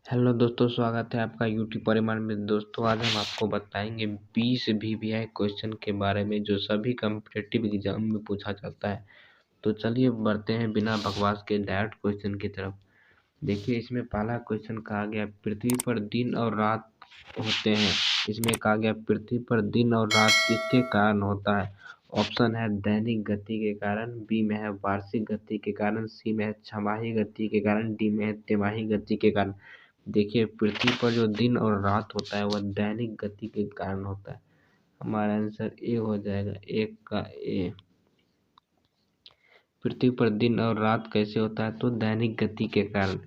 Hello दोस्तों, स्वागत है आपका यूट्यूब परिवार में। दोस्तों, आज हम आपको बताएंगे 20 वीवीआई क्वेश्चन के बारे में जो सभी कॉम्पिटिटिव एग्जाम में पूछा जाता है। तो चलिए बढ़ते हैं बिना बकवास के डायरेक्ट क्वेश्चन की तरफ। देखिए, इसमें पहला क्वेश्चन कहा गया पृथ्वी पर दिन और रात होते हैं। इसमें कहा गया पृथ्वी पर दिन और रात किसके कारण होता है। ऑप्शन है दैनिक गति के कारण, बी में है वार्षिक गति के कारण, सी में है छमाही गति के कारण, डी में है तिमाही गति के कारण। देखिए, पृथ्वी पर जो दिन और रात होता है वह दैनिक गति के कारण होता है। हमारा आंसर ए हो जाएगा, एक का ए। पृथ्वी पर दिन और रात कैसे होता है, तो दैनिक गति के कारण।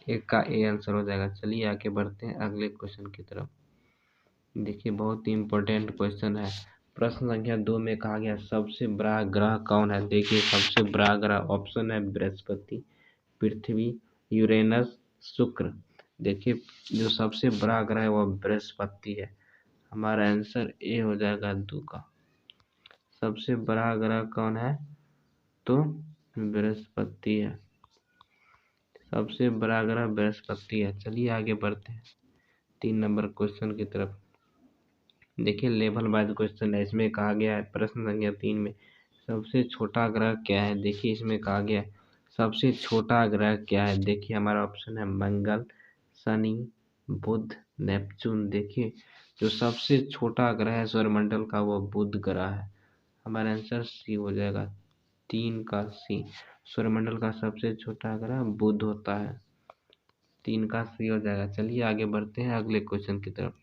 एक का ए आंसर हो जाएगा। चलिए आगे बढ़ते हैं अगले क्वेश्चन की तरफ। देखिए, बहुत ही इम्पोर्टेंट क्वेश्चन है। प्रश्न संख्या 2 में कहा गया सबसे बड़ा ग्रह कौन है। देखिए, सबसे बड़ा ग्रह ऑप्शन है बृहस्पति, पृथ्वी, यूरेनस, शुक्र। देखिए, जो सबसे बड़ा ग्रह है वह बृहस्पति है। हमारा आंसर ए हो जाएगा 2 का। सबसे बड़ा ग्रह कौन है, तो बृहस्पति है। सबसे बड़ा ग्रह बृहस्पति है। चलिए आगे बढ़ते हैं 3 नंबर क्वेश्चन की तरफ। देखिए, लेवल वाइज क्वेश्चन है। इसमें कहा गया है प्रश्न संख्या 3 में सबसे छोटा ग्रह क्या है। देखिए, इसमें कहा गया है सबसे छोटा ग्रह क्या है। देखिए, हमारा ऑप्शन है मंगल, शनि, बुध, नेपच्यून। देखिए, जो सबसे छोटा ग्रह है सौरमंडल का वो बुध ग्रह है। हमारा आंसर सी हो जाएगा, 3 का सी। सौरमंडल का सबसे छोटा ग्रह बुध होता है। 3 का सी हो जाएगा। चलिए आगे बढ़ते हैं अगले क्वेश्चन की तरफ।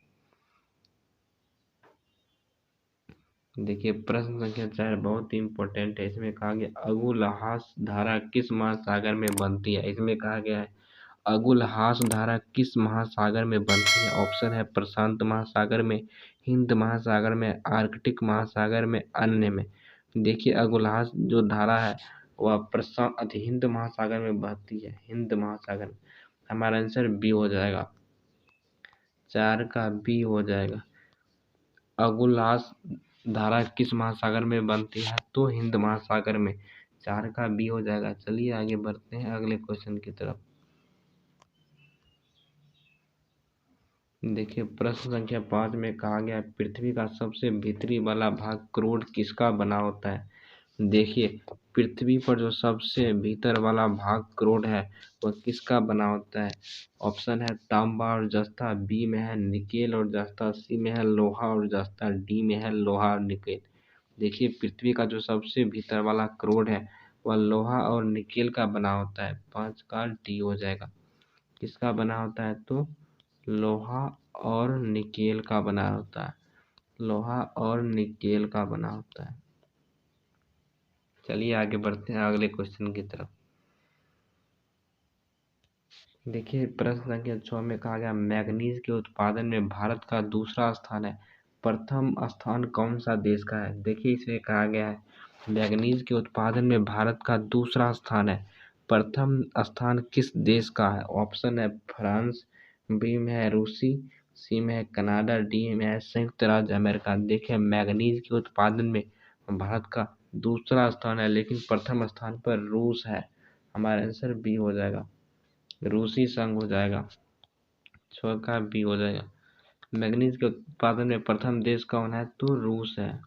देखिए, प्रश्न संख्या 4 बहुत ही इम्पोर्टेंट है। इसमें कहा गया अगुलहास धारा किस महासागर में बनती है। इसमें कहा गया है अगुलहास धारा किस महासागर में बनती है। ऑप्शन है प्रशांत महासागर में, हिंद महासागर में, आर्कटिक महासागर में, अन्य में। देखिए, अगुलहास जो धारा है वह प्रशांत हिंद महासागर में बहती है, हिंद महासागर में। हमारा आंसर बी हो जाएगा, 4 का बी हो जाएगा। अगुलहास धारा किस महासागर में बनती है, तो हिंद महासागर में। 4 का बी हो जाएगा। चलिए आगे बढ़ते हैं अगले क्वेश्चन की तरफ। देखिए, प्रश्न संख्या 5 में कहा गया है पृथ्वी का सबसे भीतरी वाला भाग क्रोड किसका बना होता है। देखिए, पृथ्वी पर जो सबसे भीतर वाला भाग क्रोड है वह किसका बना होता है। ऑप्शन है तांबा और जस्ता, बी में है निकेल और जस्ता, सी में है लोहा और जस्ता, डी में है लोहा और निकेल। देखिए, पृथ्वी का जो सबसे भीतर वाला क्रोड है वह लोहा और निकेल का बना होता है। 5 का डी हो जाएगा। किसका बना होता है, तो लोहा और निकेल का बना होता है। लोहा और निकेल का बना होता है। चलिए आगे बढ़ते हैं अगले क्वेश्चन की तरफ। देखिए, प्रश्न संख्या 6 में कहा गया मैग्नीज के उत्पादन में भारत का दूसरा स्थान है। प्रथम स्थान कौन सा देश का है। देखिए, इसमें कहा गया है मैग्नीज के उत्पादन में भारत का दूसरा स्थान है। प्रथम स्थान किस देश का है। ऑप्शन है फ्रांस, बी में है रूसी, सी में है कनाडा, डी में है संयुक्त राज्य अमेरिका। देखिए, मैग्नीज के उत्पादन में भारत का दूसरा स्थान है, लेकिन प्रथम स्थान पर रूस है। हमारा आंसर बी हो जाएगा, रूसी संघ हो जाएगा। 6 का बी हो जाएगा। मैग्नीज के उत्पादन में प्रथम देश कौन है, तो रूस है।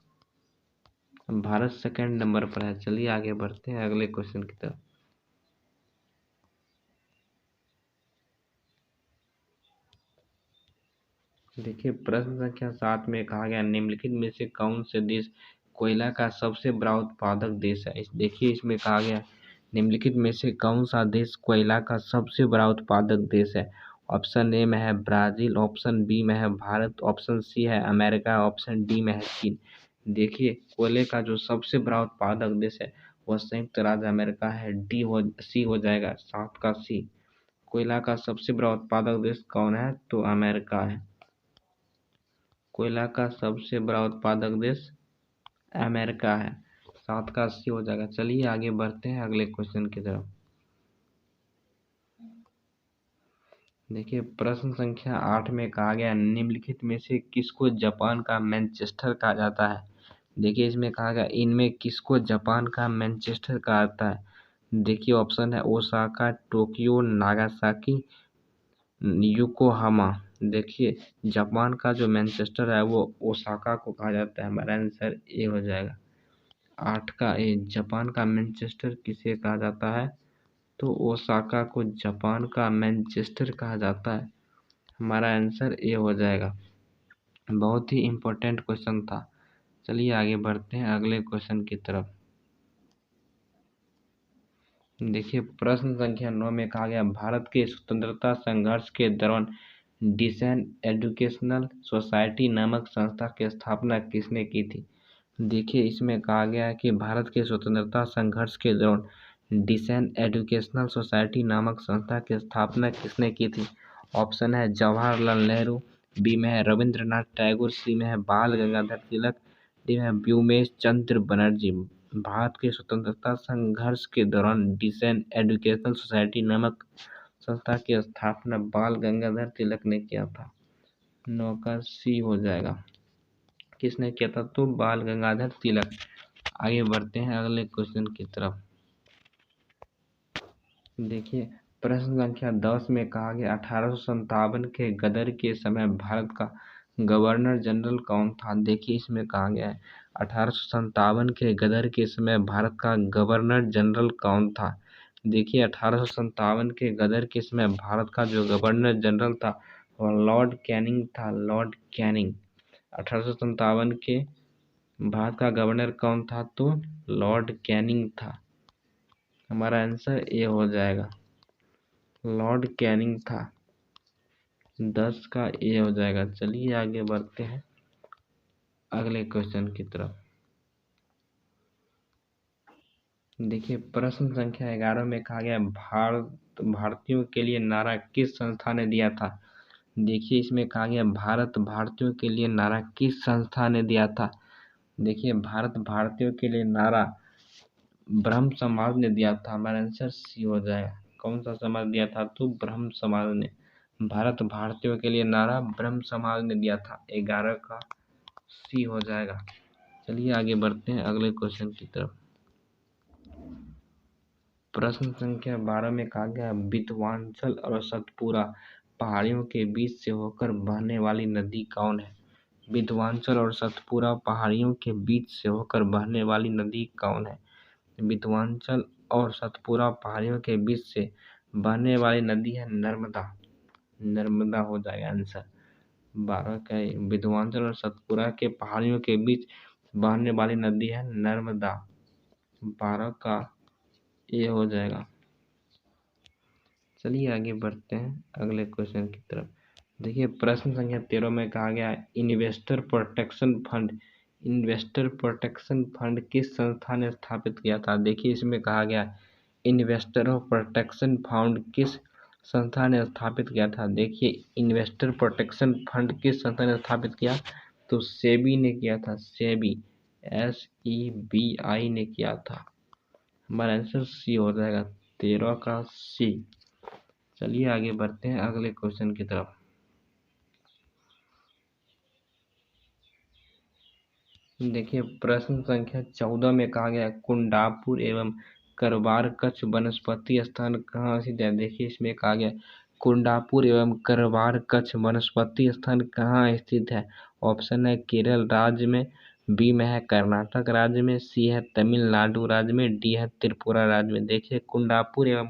भारत सेकंड नंबर पर है। चलिए आगे बढ़ते हैं अगले क्वेश्चन की तरफ। देखिए, प्रश्न संख्या 7 में कहा गया निम्नलिखित में से कौन से देश कोयला का सबसे बड़ा उत्पादक देश है। देखिए, इसमें कहा गया निम्नलिखित में से कौन सा देश कोयला का सबसे बड़ा उत्पादक देश है। ऑप्शन ए में है ब्राजील, ऑप्शन बी में है भारत, ऑप्शन सी है अमेरिका, ऑप्शन डी में है चीन। देखिए, कोयले का जो सबसे बड़ा उत्पादक देश है वह संयुक्त राज्य अमेरिका है। सी हो जाएगा, 7 का सी। कोयला का सबसे बड़ा उत्पादक देश कौन है, तो अमेरिका है। कोयला का सबसे बड़ा उत्पादक देश अमेरिका है। 7 का सी हो जाएगा। चलिए आगे बढ़ते हैं अगले क्वेश्चन की तरफ। देखिए, प्रश्न संख्या 8 में कहा गया निम्नलिखित में से किसको जापान का मैनचेस्टर कहा जाता है। देखिए, इसमें कहा गया इनमें किसको जापान का मैनचेस्टर कहा जाता है। देखिए, ऑप्शन है ओसाका, टोक्यो, नागासाकी, योकोहामा। देखिए जापान का जो मैनचेस्टर है वो ओसाका को कहा जाता है। हमारा आंसर ए हो जाएगा। 8 का ए, जापान का मैनचेस्टर किसे कहा जाता है? तो ओसाका को जापान का मैनचेस्टर कहा जाता है। हमारा आंसर ए हो जाएगा। बहुत ही इम्पोर्टेंट क्वेश्चन था। चलिए आगे बढ़ते हैं अगले क्वेश्चन की तरफ। देखिए प्रश्न संख्या 9 में कहा गया भारत के स्वतंत्रता संघर्ष के दौरान डिसन एजुकेशनल सोसाइटी नामक संस्था की स्थापना किसने की थी? देखिए इसमें कहा गया है कि भारत के स्वतंत्रता संघर्ष के दौरान डिसन एजुकेशनल सोसाइटी नामक संस्था की स्थापना किसने की थी? ऑप्शन है जवाहरलाल नेहरू, बी में है रविंद्रनाथ टैगोर, सी में है बाल गंगाधर तिलक, डी में है व्योमेश चंद्र बनर्जी। भारत के स्वतंत्रता संघर्ष के दौरान डिसन एजुकेशनल सोसाइटी नामक संस्था की स्थापना बाल गंगाधर तिलक ने किया था। 9 का सी हो जाएगा। किसने किया था? तो बाल गंगाधर तिलक। आगे बढ़ते हैं अगले क्वेश्चन की तरफ। देखिए प्रश्न संख्या 10 में कहा गया 1857 के गदर के समय भारत का गवर्नर जनरल कौन था? देखिए इसमें कहा गया है 1857 के गदर के समय भारत का गवर्नर जनरल कौन था? देखिए 1857 के गदर के समय भारत का जो गवर्नर जनरल था वह लॉर्ड कैनिंग था। लॉर्ड कैनिंग 1857 के भारत का गवर्नर कौन था? तो लॉर्ड कैनिंग था। हमारा आंसर ए हो जाएगा। लॉर्ड कैनिंग था। 10 का ए हो जाएगा। चलिए आगे बढ़ते हैं अगले क्वेश्चन की तरफ। देखिए प्रश्न संख्या 11 में कहा गया भारतीयों के लिए नारा किस संस्था ने दिया था? देखिए इसमें कहा गया भारत भारतीयों के लिए नारा किस संस्था ने दिया था? देखिए भारत भारतीयों के लिए नारा ब्रह्म समाज ने दिया था। हमारा आंसर सी हो जाएगा। कौन सा समाज दिया था? तो ब्रह्म समाज ने। भारत भारतीयों के लिए नारा ब्रह्म समाज ने दिया था। 11 का सी हो जाएगा। चलिए आगे बढ़ते हैं अगले क्वेश्चन की तरफ। प्रश्न संख्या 12 में कहा गया विंध्याचल और सतपुरा पहाड़ियों के बीच से होकर बहने वाली नदी कौन है? विंध्याचल और सतपुरा पहाड़ियों के बीच से होकर बहने वाली नदी कौन है? विंध्याचल और सतपुरा पहाड़ियों के बीच से बहने वाली नदी है नर्मदा। नर्मदा हो जाएगा आंसर। 12 का विंध्याचल और सतपुरा के पहाड़ियों के बीच बहने वाली नदी है नर्मदा। 12 का ये हो जाएगा। चलिए आगे बढ़ते हैं अगले क्वेश्चन की तरफ। देखिए प्रश्न संख्या 13 में कहा गया investor protection fund. Investor protection fund किस संस्था ने स्थापित किया था? देखिए इसमें कहा गया इन्वेस्टर प्रोटेक्शन फंड किस संस्था ने स्थापित किया था? देखिए इन्वेस्टर प्रोटेक्शन फंड किस संस्था ने स्थापित किया? तो सेबी ने किया था। सेबी SEBI ने किया था। हमारा आंसर सी हो जाएगा। 13 का सी। चलिए आगे बढ़ते हैं अगले क्वेश्चन की तरफ। देखिए प्रश्न संख्या 14 में कहा गया कुंडापुर एवं करवार कच्छ वनस्पति स्थान कहाँ स्थित है? देखिए इसमें कहा गया कुंडापुर एवं करवार कच्छ वनस्पति स्थान कहाँ स्थित है? ऑप्शन है केरल राज्य में, बी में है कर्नाटक राज्य में, सी है तमिलनाडु राज्य में, डी है त्रिपुरा राज्य में। देखिए कुंडापुर एवं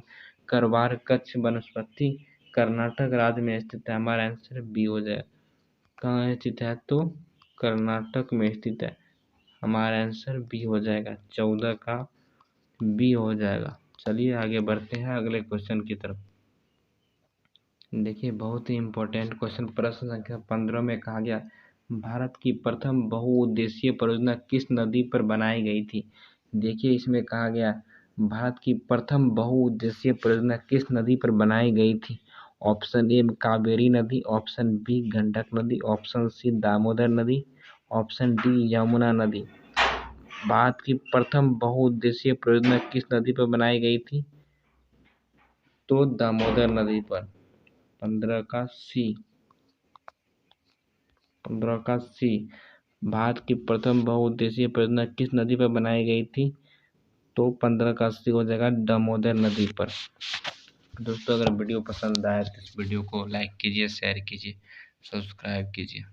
करवार कच्छ वनस्पति कर्नाटक राज्य में स्थित है। हमारा आंसर बी हो जाए। कहाँ स्थित है? तो कर्नाटक में स्थित है। हमारा आंसर बी हो जाएगा। 14 का बी हो जाएगा। चलिए आगे बढ़ते हैं अगले क्वेश्चन की तरफ। देखिए बहुत ही इम्पोर्टेंट क्वेश्चन प्रश्न संख्या 15 में कहा गया भारत की प्रथम बहुउद्देशीय परियोजना किस नदी पर बनाई गई थी? देखिए इसमें कहा गया भारत की प्रथम बहुउद्देशीय परियोजना किस नदी पर बनाई गई थी? ऑप्शन ए कावेरी नदी, ऑप्शन बी गंडक नदी, ऑप्शन सी दामोदर नदी, ऑप्शन डी यमुना नदी। भारत की प्रथम बहुउद्देशीय परियोजना किस नदी पर बनाई गई थी? तो दामोदर नदी पर। 15 का सी। 15 का सी। भारत की प्रथम बहुउद्देशीय परियोजना किस नदी पर बनाई गई थी? तो 15 का सी हो जाएगा दामोदर नदी पर। दोस्तों अगर वीडियो पसंद आए तो इस वीडियो को लाइक कीजिए, शेयर कीजिए, सब्सक्राइब कीजिए।